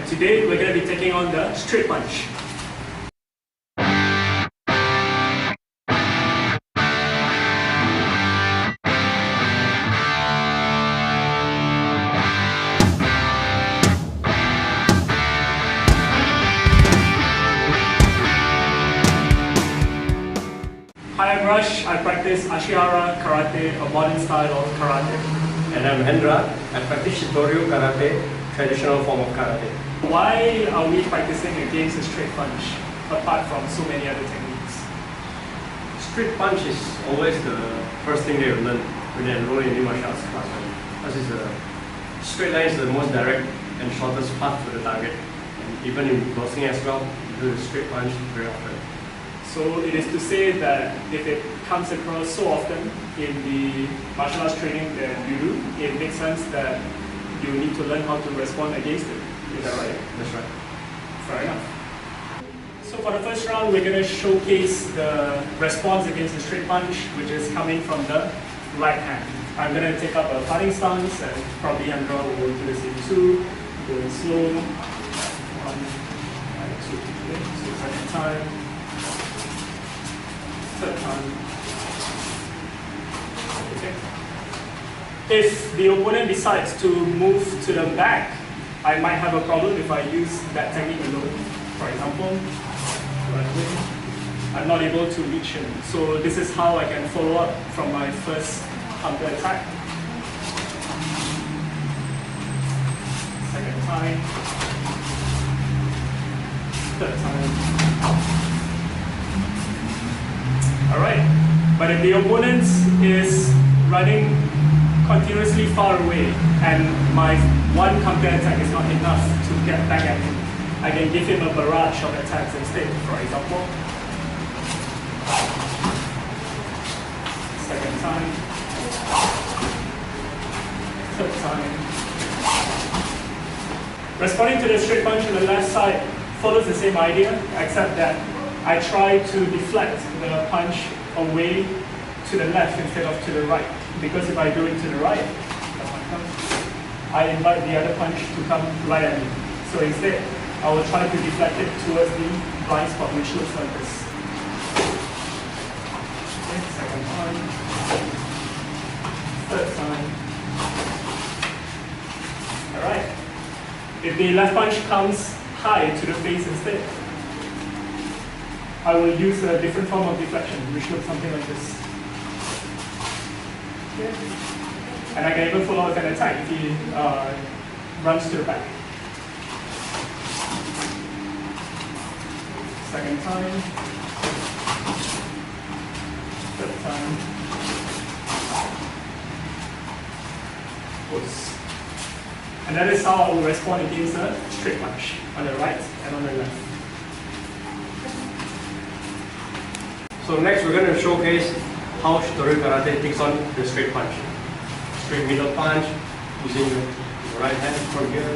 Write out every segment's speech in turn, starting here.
And today we're going to be taking on the straight punch. Hi, I'm Rush. I practice Ashihara Karate, a modern style of karate. And I'm Hendra. I practice Shitoryu Karate, traditional form of karate. Why are we practicing against a straight punch, apart from so many other techniques? Straight punch is always the first thing they learn when they enroll in any martial arts class. Because the straight line is the most direct and shortest path to the target. And even in boxing as well, you do the straight punch very often. So it is to say that if it comes across so often in the martial arts training that you do, it makes sense that you need to learn how to respond against it. Is that right? That's right. Fair enough. So for the first round, we're going to showcase the response against the straight punch, which is coming from the right hand. I'm going to take up a fighting stance, and probably Hendra will go to the same too. Going slow. 1, 2, 3. So second time. Third time. Okay. If the opponent decides to move to the back, I might have a problem if I use that technique alone. For example, I'm not able to reach him. So this is how I can follow up from my first counter attack. Second time. Third time. Alright, but if the opponent is running continuously far away and my one counter attack is not enough to get back at him, I can give him a barrage of attacks instead. For example, second time, third time. Responding to the straight punch on the left side follows the same idea, except that I try to deflect the punch away to the left instead of to the right. Because if I do it to the right, I invite the other punch to come right at me. So instead, I will try to deflect it towards the blind spot, which looks like this. Okay, second time. Third time. Alright. If the left punch comes high to the face instead, I will use a different form of deflection, which looks something like this. Okay. And I can even follow with an attack if he runs to the back. Second time. Third time. Oops. And that is how I will respond against a straight punch on the right and on the left. So next we're going to showcase how Shitoryu Karate takes on the straight punch. Straight middle punch using the right hand from here.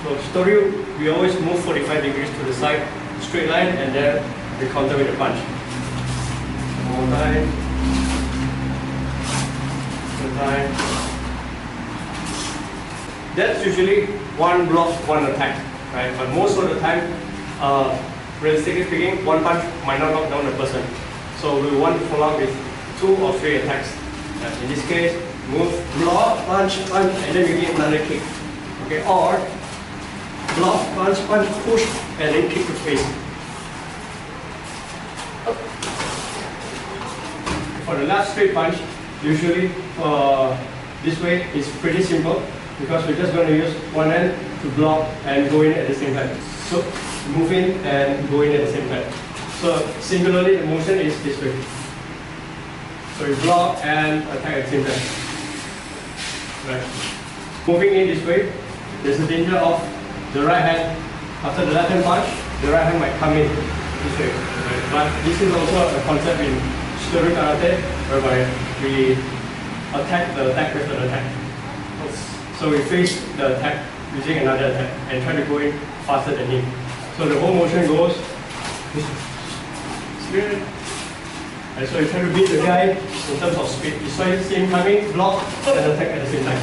So Shitoryu, we always move 45 degrees to the side, straight line, and then we counter with a punch. One more time. One time. That's usually one block, one attack, right? But most of the time, realistically speaking, one punch might not knock down the person. So we want to follow up with 2 or 3 attacks. In this case, move, block, punch, punch, and then you get another kick. Okay, or block, punch, punch, push, and then kick to face. For the last straight punch, usually this way is pretty simple because we're just going to use one hand to block and go in at the same time. So move in and go in at the same time. So singularly, the motion is this way. So you block and attack at the same time. Right. Moving in this way, there's a danger of the right hand. After the left hand punch, the right hand might come in this way. Right. But this is also a concept in Shitoryu Karate whereby we attack the attack with the attack. So we face the attack using another attack and try to go in faster than him. So the whole motion goes straight. And so you try to beat the guy in terms of speed. You saw him coming, block, and attack at the same time.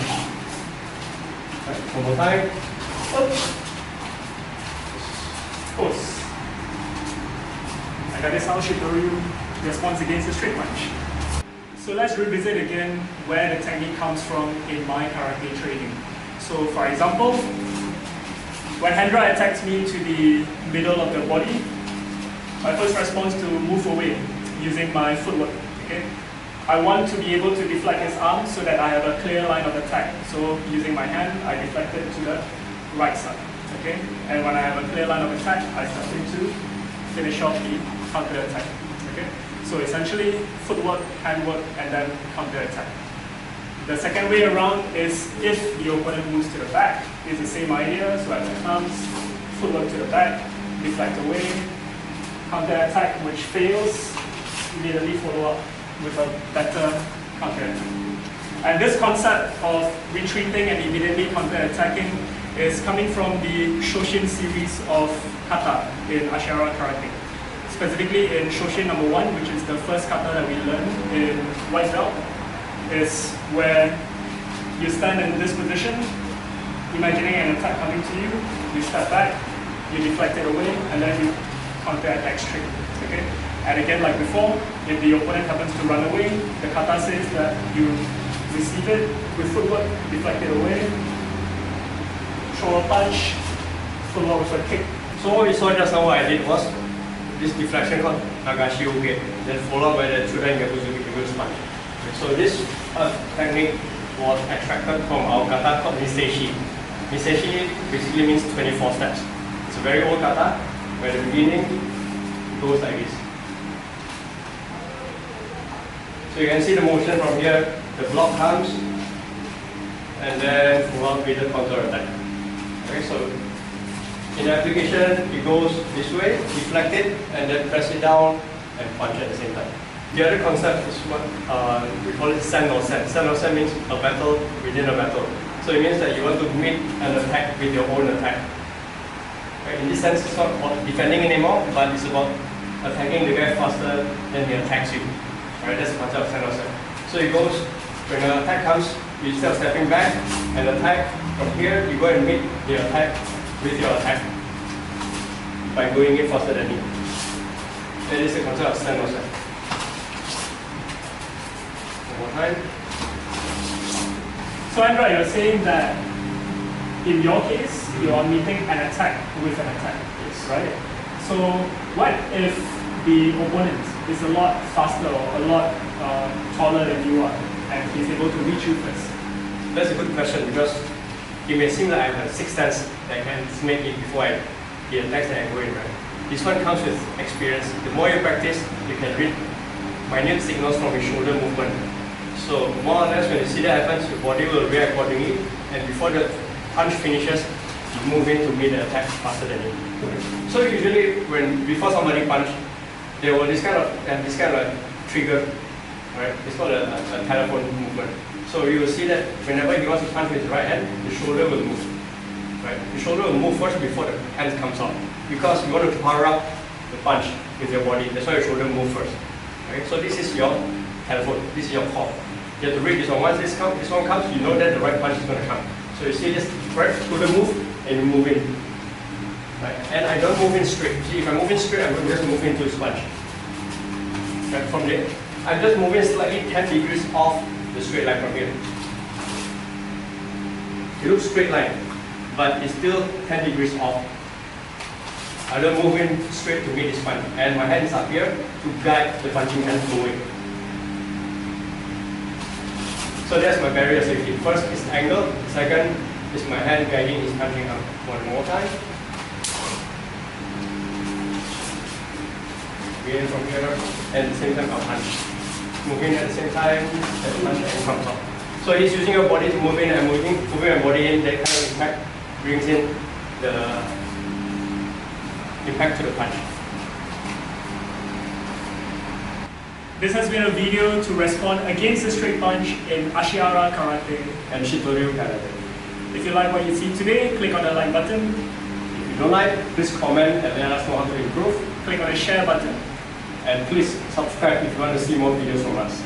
Right, one more time. That is how Shitoryu responds against the straight punch. So let's revisit again where the technique comes from in my karate training. So for example, when Hendra attacks me to the middle of the body, my first response is to move away using my footwork. Okay? I want to be able to deflect his arm so that I have a clear line of attack. So using my hand, I deflect it to the right side. Okay? And when I have a clear line of attack, I start to finish off the counter attack. Okay? So essentially, footwork, handwork, and then counter attack. The second way around is if the opponent moves to the back. It's the same idea. So as it comes, footwork to the back, deflect away, counter attack, which fails, immediately follow up with a better counter attack. And this concept of retreating and immediately counter attacking is coming from the Shoshin series of kata in Ashihara Karate. Specifically in Shoshin number 1, which is the first kata that we learned in white belt, is where you stand in this position, imagining an attack coming to you, you step back, you deflect it away, and then you counter attack straight. Okay? And again, like before, if the opponent happens to run away, the kata says that you receive it with footwork, deflect it away, throw a punch, follow with a kick. So what we saw just now, what I did was this deflection called Nagashi Uge, then followed by the Chudan Yakuzuki reverse punch. So this technique was extracted from our kata called Niseishi. Niseishi basically means 24 steps. It's a very old kata where the beginning goes like this. So you can see the motion from here, the block comes and then followed with the counter attack. Okay, so in the application it goes this way, deflect it and then press it down and punch at the same time. The other concept is what we call it sen no sen. Sen no sen means a battle within a battle. So it means that you want to meet an attack with your own attack. Right? In this sense, it's not about defending anymore, but it's about attacking the guy faster than he attacks you. Right? That's the concept of sen no sen. So it goes, when an attack comes, you instead of stepping back and attack from here, you go and meet the attack with your attack by going in faster than him. That is the concept of sen no sen. One more time. So Andra, you're saying that in your case, you're meeting an attack with an attack, Yes. right? So what if the opponent is a lot faster or a lot taller than you are and he's able to reach you first? That's a good question because it may seem like I have a sixth sense that can make it before the attacks that I go in, right? This one comes with experience. The more you practice, you can read minute signals from your shoulder movement. So more or less when you see that happens, your body will react accordingly, and before the punch finishes, you move in to meet the attack faster than you. So usually before somebody punch, there will this kind of trigger, right? It's called a telephone movement. So you will see that whenever he wants to punch with his right hand, the shoulder will move. Right? The shoulder will move first before the hand comes out. Because you want to power up the punch with your body. That's why your shoulder moves first. Right? So this is your telephone, this is your call. You have to read this one. Once this one comes, you know that the right punch is going to come. So you see this right shoulder move and you move in. Right? And I don't move in straight. See, if I move in straight, I'm going to just move into his punch. Right? From there, I'm just moving slightly 10 degrees off the straight line from here. It looks straight line, but it's still 10 degrees off. I don't move in straight to meet this punch. And my hand is up here to guide the punching hand going. So that's my barrier safety. First is the angle, second is my hand guiding his punching arm. One more time. Begin from here, and at the same time I'll punch. Move in at the same time, and punch and comes out. So he's using your body to move in and moving my body in, that kind of impact brings in the impact to the punch. This has been a video to respond against the straight punch in Ashihara Karate And Shitoryu Karate. If you like what you see today, click on the like button. If you don't like, please comment and let us know how to improve. Click on the share button. And please subscribe if you want to see more videos from us.